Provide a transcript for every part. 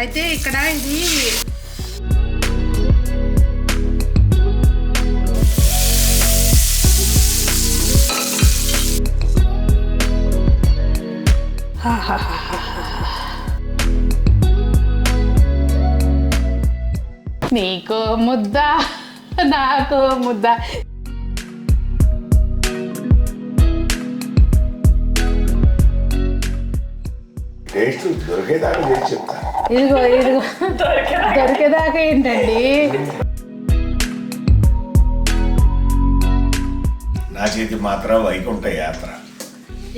అయితే ఇక్కడ ఇది నీకు ముద్ద నాకు ముద్ద. ఇదిగో ఇదిగో దొరికేదాకా ఏంటండి? నా చేతి మాత్ర వైకుంఠ యాత్ర.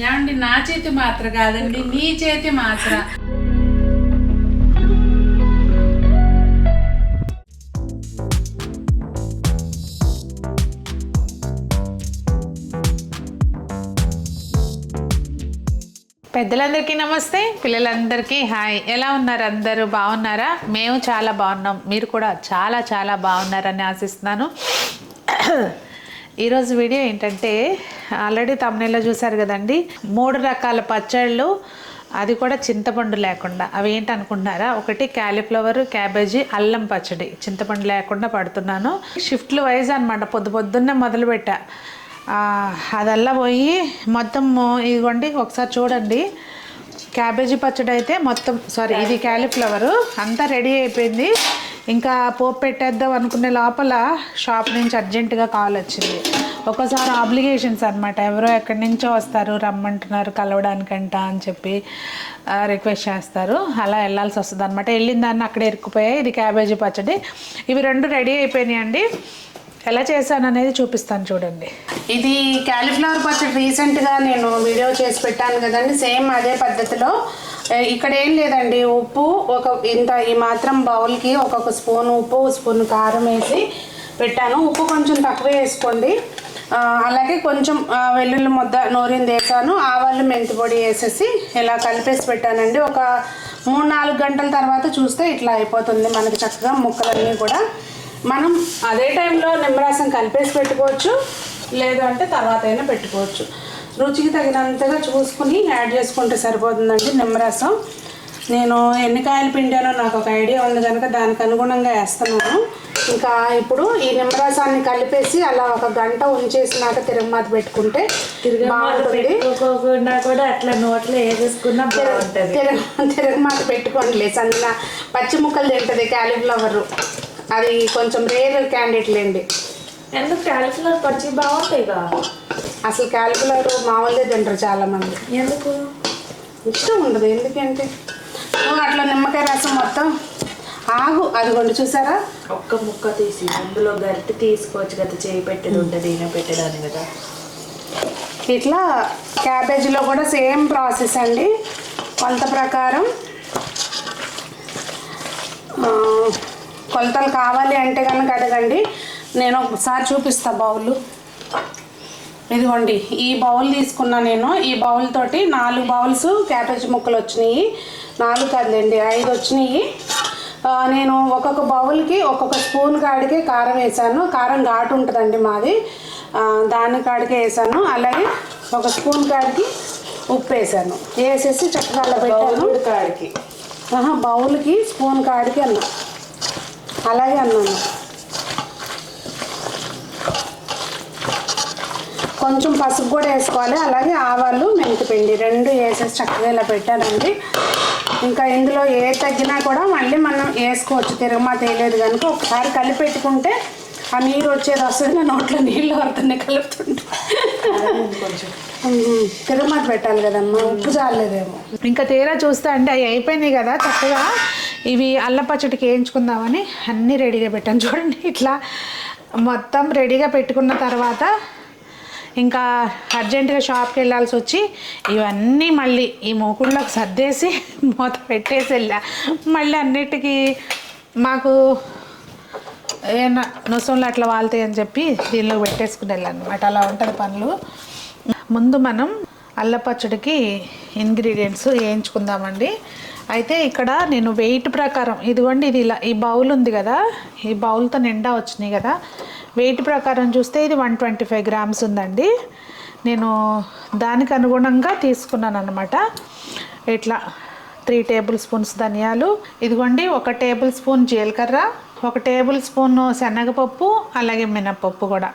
ఏమండి, నా చేతి మాత్ర కాదండి, నీ చేతి మాత్ర. పెద్దలందరికీ నమస్తే, పిల్లలందరికీ హాయ్. ఎలా ఉన్నారు అందరూ? బాగున్నారా? మేము చాలా బాగున్నాం, మీరు కూడా చాలా చాలా బాగున్నారని ఆశిస్తున్నాను. ఈరోజు వీడియో ఏంటంటే, ఆల్రెడీ తమ్ముళ్ళలో చూసారు కదండి, 3 రకాల పచ్చళ్ళు, అది కూడా చింతపండు లేకుండా. అవి ఏంటనుకుంటున్నారా? ఒకటి క్యాలీఫ్లవర్, క్యాబేజీ, అల్లం పచ్చడి. చింతపండు లేకుండా పడుతున్నాను. షిఫ్ట్లు వైజ్ అనమాట. పొద్దున్నే మొదలుపెట్టా. అదల్లా పోయి మొత్తం ఇదిగోండి ఒకసారి చూడండి. క్యాబేజీ పచ్చడి అయితే మొత్తం, సారీ ఇది క్యాలీఫ్లవరు అంతా రెడీ అయిపోయింది. ఇంకా పోపు పెట్టేద్దాం అనుకునే లోపల షాప్ నుంచి అర్జెంటుగా కాల్ వచ్చింది. ఒక్కోసారి ఆబ్లిగేషన్స్ అనమాట, ఎవరో ఎక్కడి నుంచో వస్తారు, రమ్మంటున్నారు కలవడానికంట అని చెప్పి రిక్వెస్ట్ చేస్తారు. అలా వెళ్ళాల్సి వస్తుంది అనమాట. వెళ్ళిన దాన్ని అక్కడే ఇరుక్కుపోయాయి. ఇది క్యాబేజీ పచ్చడి. ఇవి 2 రెడీ అయిపోయినాయి అండి. ఎలా చేశాను అనేది చూపిస్తాను చూడండి. ఇది క్యాలీఫ్లవర్ పచ్చడి రీసెంట్గా నేను వీడియో చేసి పెట్టాను కదండి, సేమ్ అదే పద్ధతిలో. ఇక్కడ ఏం లేదండి, ఉప్పు ఈ మాత్రం బౌల్కి ఒక్కొక్క స్పూన్ ఉప్పు, స్పూన్ కారం వేసి పెట్టాను. ఉప్పు కొంచెం తక్కువ వేసుకోండి. అలాగే కొంచెం వెల్లుల్లి ముద్ద నూరింది వేసాను. ఆవాలు, మెంతి పొడి వేసేసి ఇలా కలిపేసి పెట్టానండి. ఒక 3-4 గంటల తర్వాత చూస్తే ఇట్లా అయిపోతుంది మనకి చక్కగా ముక్కలన్నీ కూడా. మనం అదే టైంలో నిమ్మరసం కలిపేసి పెట్టుకోవచ్చు, లేదంటే తర్వాత అయినా పెట్టుకోవచ్చు. రుచికి తగినంతగా చూసుకుని యాడ్ చేసుకుంటే సరిపోతుందండి నిమ్మరసం. నేను ఎన్ని కాయలు పిండానో నాకు ఒక ఐడియా ఉంది కనుక దానికి అనుగుణంగా వేస్తున్నాను. ఇంకా ఇప్పుడు ఈ నిమ్మరసాన్ని కలిపేసి అలా 1 గంట ఉంచేసినాక తిరగమాత పెట్టుకుంటే కూడా అట్లా నోట్లో వేసేసుకున్నా తిరగమాత పెట్టుకోండి. సన్న పచ్చి ముక్కలు తింటుంది క్యాలీఫ్లవర్. అది కొంచెం రేర్ క్యాండిడేట్ లేండి. ఎందుకు క్యాలీఫ్లవర్ పచ్చి బాగుంటాయిగా? అసలు క్యాలీఫ్లవర్ మామూలుగా తింటారు చాలామంది. ఎందుకు ఇష్టం ఉండదు? ఎందుకంటే అట్లా నిమ్మకాయ రసం మొత్తం అదిగోండి చూసారా, ఒక్క ముక్క తీసి అందులో గరిటె తీసుకోవచ్చు కదా, చేయి పెట్టేది ఉంటుంది ఈయన పెట్టడానికి కదా. ఇట్లా క్యాబేజీలో కూడా సేమ్ ప్రాసెస్ అండి. కొలత ప్రకారం కొలతలు కావాలి అంటే కనుక అడగండి, నేను ఒకసారి చూపిస్తా. బౌల్ ఇదిగోండి, ఈ బౌల్ తీసుకున్నా నేను. ఈ బౌల్ తోటి 4 బౌల్స్ క్యాబేజీ ముక్కలు వచ్చినాయి. 4 కాదులేండి, 5 వచ్చినాయి. నేను ఒక్కొక్క బౌల్కి ఒక్కొక్క స్పూన్ కాడికే కారం వేసాను. కారం ఘాటు ఉంటుందండి మాది, దాని కాడికే వేసాను. అలాగే 1 స్పూన్ కాడికి ఉప్పు వేసాను. వేసేసి చక్కగా అలా పెట్టాను. కాడికి బౌల్కి స్పూన్ కాడికి అలాగే అన్నాను. కొంచెం పసుపు కూడా వేసుకోవాలి. అలాగే ఆవాలు, మెంతిపిండి 2 వేసేసి చక్కగా ఇలా పెట్టానండి. ఇంకా ఇందులో ఏ తగ్గినా కూడా మళ్ళీ మనం వేసుకోవచ్చు. తిరగమాత వేయలేదు కనుక ఒకసారి కలిపి పెట్టుకుంటే ఆ నీరు వచ్చేది వస్తుంది. నోట్లో నీళ్ళు వస్తున్నాయి కలుపుతుంటే. తిరగమాత పెట్టాలి కదమ్మా, ఉప్పు చాలేదేమో. ఇంకా తీరా చూస్తే అంటే అవి అయిపోయినాయి కదా చక్కగా. ఇవి అల్లం పచ్చడికి వేయించుకుందామని అన్నీ రెడీగా పెట్టాను చూడండి. ఇట్లా మొత్తం రెడీగా పెట్టుకున్న తర్వాత ఇంకా అర్జెంటుగా షాప్కి వెళ్ళాల్సి వచ్చి ఇవన్నీ మళ్ళీ ఈ మూకుళ్ళలోకి సర్దేసి మూత పెట్టేసి వెళ్ళా. మళ్ళీ అన్నిటికీ మాకు ఏమన్నా నొసంలో అట్లా వాళ్తాయి అని చెప్పి దీనిలో పెట్టేసుకుని వెళ్ళాను అనమాట. అలా ఉంటుంది పనులు. ముందు మనం అల్లం పచ్చడికి ఇంగ్రీడియంట్స్ వేయించుకుందామండి. అయితే ఇక్కడ నేను వెయిట్ ప్రకారం ఇదిగోండి, ఇది ఇలా ఈ బౌల్ ఉంది కదా, ఈ బౌల్తో నిండా వచ్చినాయి కదా. వెయిట్ ప్రకారం చూస్తే ఇది 125 గ్రామ్స్ ఉందండి. నేను దానికి అనుగుణంగా తీసుకున్నాను అనమాట. ఇట్లా 3 టేబుల్ స్పూన్స్ ధనియాలు, ఇదిగోండి 1 టేబుల్ స్పూన్ జీలకర్ర, 1 టేబుల్ స్పూన్ శనగపప్పు, అలాగే మినపప్పు కూడా.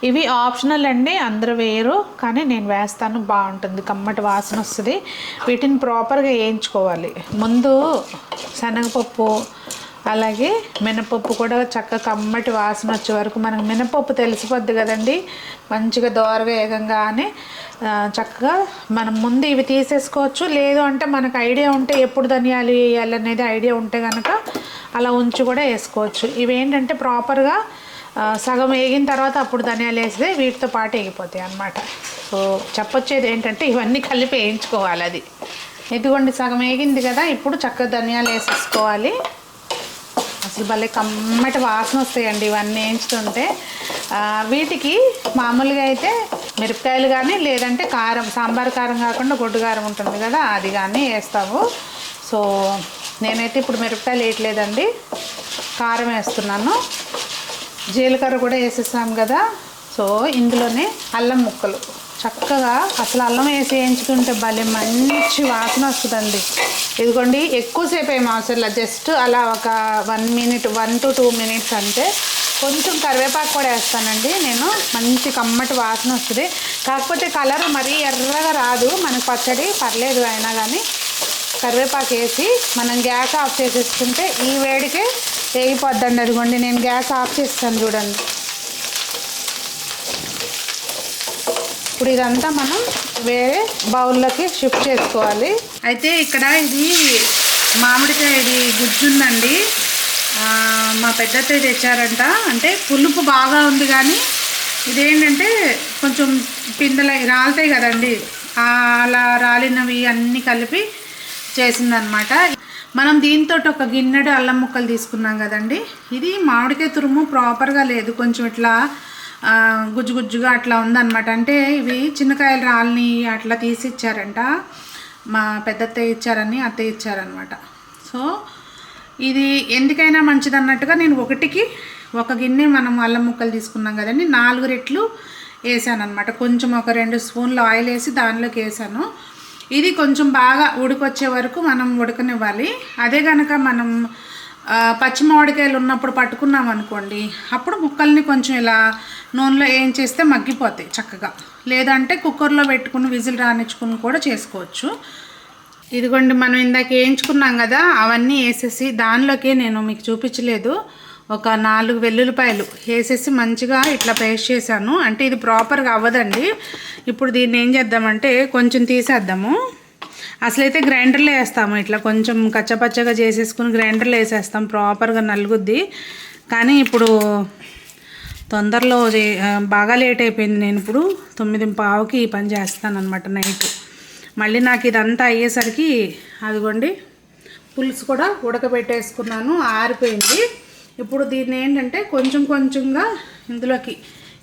ఇవి ఆప్షనల్ అండి, అందరూ వేయరు కానీ నేను వేస్తాను, బాగుంటుంది, కమ్మటి వాసన వస్తుంది. వీటిని ప్రాపర్గా వేయించుకోవాలి. ముందు శనగపప్పు అలాగే మినపప్పు కూడా చక్కగా కమ్మటి వాసన వచ్చే వరకు, మనకు మినపప్పు తెలిసిపోద్ది కదండి, మంచిగా దోరగా వేగంగానే చక్కగా మనం ముందు ఇవి తీసేసుకోవచ్చు. లేదు అంటే మనకు ఐడియా ఉంటే ఎప్పుడు ధనియాలు వేయాలనేది ఐడియా ఉంటే కనుక అలా ఉంచి కూడా వేసుకోవచ్చు. ఇవి ఏంటంటే ప్రాపర్గా సగం వేగిన తర్వాత అప్పుడు ధనియాలు వేస్తే వీటితో పాటు వేగిపోతాయి అన్నమాట. సో చెప్పొచ్చేది ఏంటంటే ఇవన్నీ కలిపి వేయించుకోవాలి. అది ఇదిగోండి సగం వేగింది కదా, ఇప్పుడు చక్కగా ధనియాలు వేసేసుకోవాలి. అసలు భలే కమ్మటి వాసన వస్తాయండి ఇవన్నీ వేయించుతుంటే. వీటికి మామూలుగా అయితే మిరపకాయలు కానీ లేదంటే కారం, సాంబార్ కారం కాకుండా గొడ్డు కారం ఉంటుంది కదా, అది కానీ వేస్తాము. సో నేనైతే ఇప్పుడు మిరపకాయలు వేయట్లేదండి, కారం వేస్తున్నాను. జీలకర్ర కూడా వేసేసాం కదా. సో ఇందులోనే అల్లం ముక్కలు చక్కగా, అసలు అల్లం వేసి వేయించుకుంటే భలే మంచి వాసన వస్తుందండి. ఇదిగోండి ఎక్కువసేపు ఏం అవసరం, జస్ట్ అలా ఒక 1 మినిట్ 1 to 2 మినిట్స్ అంతే. కొంచెం కరివేపాకు కూడా వేస్తానండి నేను, మంచి కమ్మటి వాసన వస్తుంది. కాకపోతే కలర్ మరీ ఎర్రగా రాదు మనకు పచ్చడి, పర్లేదు అయినా కానీ కరివేపాకు వేసి మనం గ్యాస్ ఆఫ్ చేసేసుకుంటే ఈ వేడికే వేగిపోద్దండి. అదిగోండి నేను గ్యాస్ ఆఫ్ చేస్తాను చూడండి. ఇప్పుడు ఇదంతా మనం వేరే బౌల్లోకి షిఫ్ట్ చేసుకోవాలి. అయితే ఇక్కడ ఇది మామిడికాయ ఇది గుజ్జుందండి, మా పెద్దత్తయ్య తెచ్చారంట. అంటే పులుపు బాగా ఉంది కానీ ఇదేంటంటే కొంచెం పిందెలు రాలుతాయి కదండి, అలా రాలినవి అన్నీ కలిపి చేసిందనమాట. మనం దీంతో ఒక గిన్నెడు అల్లం ముక్కలు తీసుకున్నాం కదండి. ఇది మామిడికాయ తురుము ప్రాపర్గా లేదు, కొంచెం ఇట్లా గుజ్జు గుజ్జుగా అట్లా ఉందన్నమాట. అంటే ఇవి చిన్నకాయలు రాళ్ళని అట్లా తీసి ఇచ్చారంట, మా పెద్దత్తయ్య ఇచ్చారని అత్తయ్య ఇచ్చారనమాట. సో ఇది ఎందుకైనా మంచిది అన్నట్టుగా నేను 1 గిన్నె మనం అల్లం ముక్కలు తీసుకున్నాం కదండి, 4 రెట్లు వేసాను అనమాట. కొంచెం ఒక 2 స్పూన్లు ఆయిల్ వేసి దానిలోకి వేసాను. ఇది కొంచెం బాగా ఉడికొచ్చే వరకు మనం ఉడకనివ్వాలి. అదే కనుక మనం పచ్చి మామిడికాయలు ఉన్నప్పుడు పట్టుకున్నాం అనుకోండి, అప్పుడు ముక్కల్ని కొంచెం ఇలా నూనెలో వేయించేస్తే మగ్గిపోతాయి చక్కగా. లేదంటే కుక్కర్లో పెట్టుకుని విజిల్ రానిచ్చుకుని కూడా చేసుకోవచ్చు. ఇదిగోండి మనం ఇందాక వేయించుకున్నాం కదా, అవన్నీ వేసేసి దానిలోకి నేను మీకు చూపించలేదు, ఒక 4 వెల్లుల్లిపాయలు వేసేసి మంచిగా ఇట్లా పేస్ట్ చేశాను. అంటే ఇది ప్రాపర్గా అవ్వదండి. ఇప్పుడు దీన్ని ఏం చేద్దామంటే కొంచెం తీసేద్దాము. అసలైతే గ్రైండర్లో వేస్తాము, ఇట్లా కొంచెం కచ్చపచ్చగా చేసేసుకుని గ్రైండర్లో వేసేస్తాం, ప్రాపర్గా నలుగుద్ది. కానీ ఇప్పుడు తొందరలో బాగా లేట్ అయిపోయింది, నేను ఇప్పుడు 9:15కి ఈ పని చేస్తాను అనమాట నైట్. మళ్ళీ నాకు ఇదంతా అయ్యేసరికి అదిగోండి పులుసు కూడా ఉడకబెట్టేసుకున్నాను, ఆరిపోయింది. ఇప్పుడు దీన్ని ఏంటంటే కొంచెం కొంచెంగా ఇందులోకి,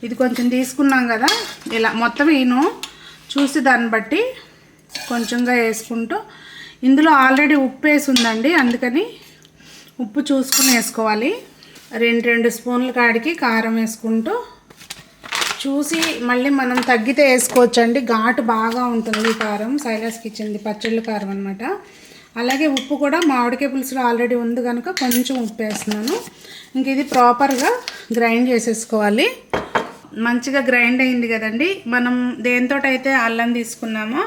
ఇది కొంచెం తీసుకున్నాం కదా, ఇలా మొత్తం నేను చూసి దాన్ని బట్టి కొంచెంగా వేసుకుంటూ, ఇందులో ఆల్రెడీ ఉప్పు వేసి ఉందండి, అందుకని ఉప్పు చూసుకుని వేసుకోవాలి. 2 స్పూన్ల కాడికి కారం వేసుకుంటూ చూసి మళ్ళీ మనం తగ్గితే వేసుకోవచ్చండి, ఘాటు బాగా ఉంటుంది కారం. సైలాస్కి ఇచ్చింది పచ్చళ్ళ కారం అనమాట. అలాగే ఉప్పు కూడా మామిడికాయ పులుసులో ఆల్రెడీ ఉంది కనుక కొంచెం ఉప్పు వేస్తున్నాను. ఇంక ఇది ప్రాపర్గా గ్రైండ్ చేసేసుకోవాలి. మంచిగా గ్రైండ్ అయింది కదండి. మనం దేనితోటైతే అల్లం తీసుకున్నామో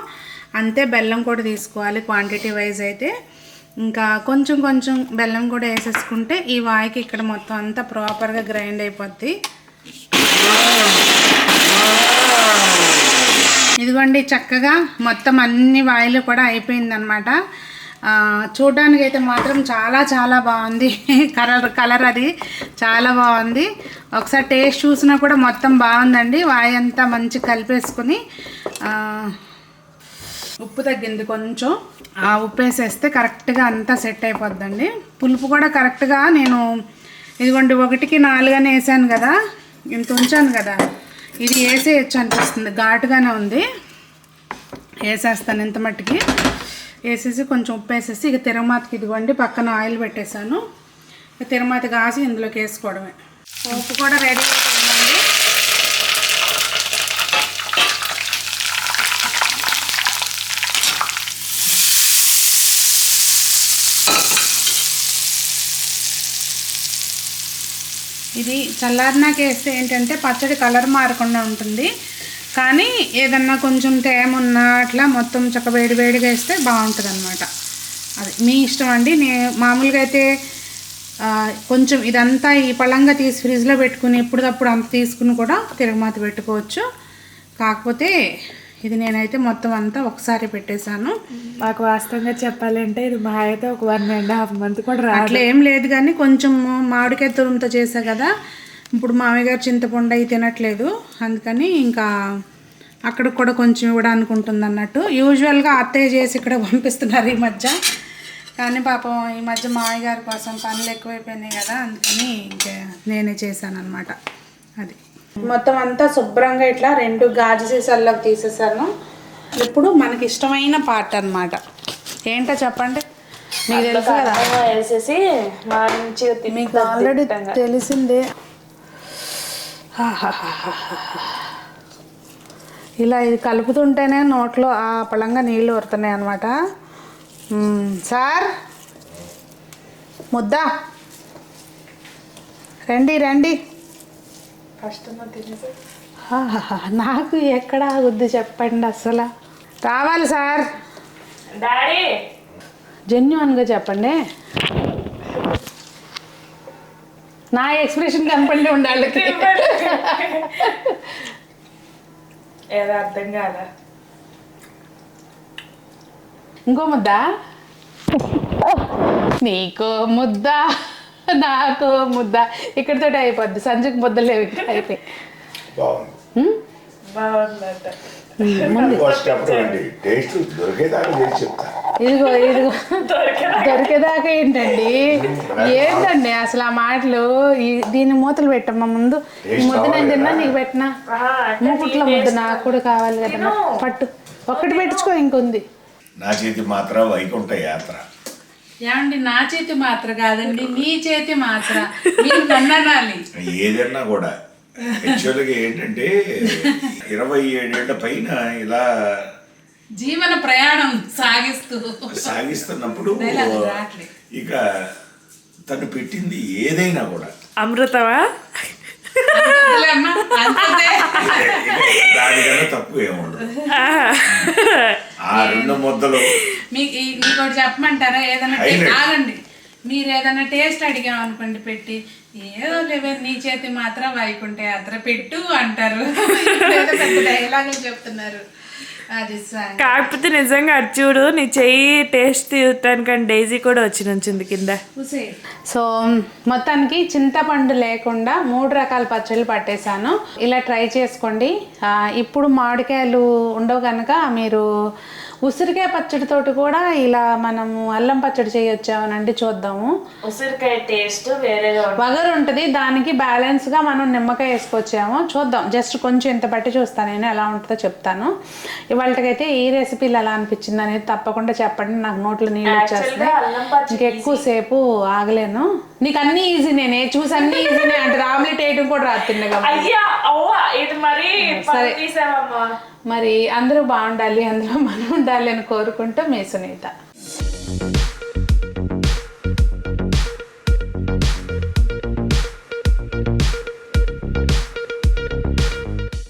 అంతే బెల్లం కూడా తీసుకోవాలి క్వాంటిటీ వైజ్ అయితే. ఇంకా కొంచెం కొంచెం బెల్లం కూడా వేసేసుకుంటే ఈ వాయికి ఇక్కడ మొత్తం అంతా ప్రాపర్గా గ్రైండ్ అయిపోద్ది. ఇదిగోండి చక్కగా మొత్తం అన్ని వాయిలు కూడా అయిపోయిందనమాట. చూడడానికి అయితే మాత్రం చాలా చాలా బాగుంది, కలర్ అది చాలా బాగుంది. ఒకసారి టేస్ట్ చూసినా కూడా మొత్తం బాగుందండి. వాయి అంతా మంచి కలిపేసుకుని ఉప్పు తగ్గింది కొంచెం, ఆ ఉప్పు వేసేస్తే కరెక్ట్గా అంతా సెట్ అయిపోద్దండి. పులుపు కూడా కరెక్ట్గా నేను ఇదిగోండి 1కి 4 అని వేసాను కదా, ఇంత ఉంచాను కదా, ఇది వేసేయచ్చు అనిపిస్తుంది, ఘాటుగానే ఉంది. వేసేస్తాను ఇంత మట్టికి, వేసేసి కొంచెం ఉప్పు వేసేసి ఇక తిరగమాతకి ఇదిగోండి పక్కన ఆయిల్ పెట్టేశాను. ఇక తిరగమాత కాసి ఇందులోకి వేసుకోవడమే. ఉప్పు కూడా రెడీ అయిపోయిందండి. ఇది చల్లారినాక వేస్తే ఏంటంటే పచ్చడి కలర్ మారకుండా ఉంటుంది. కానీ ఏదన్నా కొంచెం తేమ ఉన్నా అట్లా మొత్తం చక్క వేడిగా వేస్తే బాగుంటుంది అనమాట. అది మీ ఇష్టం అండి. మామూలుగా అయితే కొంచెం ఇదంతా ఈ పళ్ళంగా తీసి ఫ్రిడ్జ్లో పెట్టుకుని ఎప్పుడప్పుడు అంత తీసుకుని కూడా తిరగమాత పెట్టుకోవచ్చు. కాకపోతే ఇది నేనైతే మొత్తం అంతా ఒకసారి పెట్టేశాను. మాకు వాస్తవంగా చెప్పాలంటే ఇది మా అయితే ఒక 1.5 month కూడా అట్లా ఏం లేదు, కానీ కొంచెం మామిడికాయ తురుముతో చేసా కదా. ఇప్పుడు మామయ్య గారు చింతపండు అయి తినట్లేదు, అందుకని ఇంకా అక్కడికి కూడా కొంచెం ఇవ్వడానికి ఉంటుంది అన్నట్టు. యూజువల్గా అత్తయ్య చేసి ఇక్కడ పంపిస్తున్నారు ఈ మధ్య, కానీ పాపం ఈ మధ్య మామయ్య గారి కోసం పనులు ఎక్కువైపోయినాయి కదా, అందుకని ఇంకా నేనే చేశాను అనమాట. అది మొత్తం అంతా శుభ్రంగా ఇట్లా 2 గాజు సీసాల్లోకి తీసేసాను. ఇప్పుడు మనకి ఇష్టమైన పార్ట్ అన్నమాట. ఏంటో చెప్పండి. మీకు తెలుసు కదా, వేసేసి మంచిగా మీకు ఆల్రెడీ తెలిసిందే. ఇలా ఇది కలుపుతుంటేనే నోట్లో ఆ పళంగా నీళ్ళు వరుతున్నాయి అనమాట. సార్ ముద్దా రండి. ఫస్ట్ తినేసి నాకు ఎక్కడ ఆగుద్ది చెప్పండి, అసలు రావాలి సార్. డాడీ జెన్యున్గా చెప్పండి, నా ఎక్స్ప్రెషన్ కనపడి ఉండాలి. ఏదో అర్థం కాదా? ఇంకో ముద్దా, నీకో ముద్ద నాకు ముద్ద, ఇక్కడితో అయిపోద్ది. సంజుకు ముద్దలు లేవు, అయిపోయి. బాగుంది. బాగుందట. టేస్ట్ దొరికేదాకా చేసి చెప్తా. ఇదిగో దొరికేదాకా ఏంటండి, ఏంటండి అసలు ఆ మాటలు. దీన్ని మూతలు పెట్టమ్మా ముందు. ఈ ముద్ద నేను తిన్నా, నీకు పెట్టినా. మూకుట్ల ముద్ద నాకు కూడా కావాలి కదా, పట్టు. ఒక్కటి పెట్టించుకో, ఇంకొంది. నా చేతి మాత్ర వైకుంఠ యాత్ర. ఏమండి, నా చేతి మాత్ర కాదండి, మీ చేతి మాత్ర. మీరు నన్ను అనాలి. ఏదన్నా కూడా యాక్చువల్గా ఏంటంటే 27 ఏళ్ల పైన ఇలా జీవన ప్రయాణం సాగిస్తున్నప్పుడు ఇక తను పెట్టింది ఏదైనా కూడా అమృతమా దానికన్నా తక్కువ ఏముండదు. ఆ 2 ముద్దలు మీకు ఇంకోటి చెప్పమంటారా? ఏదైనా ఆగండి, మీరు ఏదైనా టేస్ట్ అడిగాం అనుకోండి పెట్టి, ఏదో లేవే నీ చేతి మాత్రం వైకుంఠ యాత్ర పెట్టు అంటారు. పెద్ద డైలాగులు చెప్తున్నారు. అది కాకపోతే నిజంగా అటు చూడు, నీ చెయ్యి టేస్ట్ చూడటానికని డైజీ కూడా వచ్చి నుంచింది కింద. సో మొత్తానికి చింతపండు లేకుండా 3 రకాల పచ్చళ్ళు పట్టేశాను. ఇలా ట్రై చేసుకోండి. ఇప్పుడు మామిడికాయలు ఉండవు కనుక మీరు ఉసిరికాయ పచ్చడితోటి కూడా ఇలా మనము అల్లం పచ్చడి చేయొచ్చామనండి. చూద్దాము. ఉసిరికాయ టేస్ట్ వేరేగా వగరు ఉంటుంది, దానికి బ్యాలెన్స్గా మనం నిమ్మకాయ వేసుకొచ్చాము. చూద్దాం, జస్ట్ కొంచెం ఇంత బట్టి చూస్తాను, నేను ఎలా ఉంటుందో చెప్తాను. ఇవాళకైతే ఈ రెసిపీలు ఎలా అనిపించింది అనేది తప్పకుండా చెప్పండి. నాకు నోట్లో నీళ్ళు వచ్చేస్తాయి, ఇంకెక్కువసేపు ఆగలేను. నీకు అన్ని ఈజీ, నేనే చూసి అన్ని ఈజీనే అంటే ఆమ్లెట్ వేయడం కూడా రాత్రి. సరే, మరి అందరూ బాగుండాలి, అందులో మనం ఉండాలి అని కోరుకుంటూ మీ సునీత.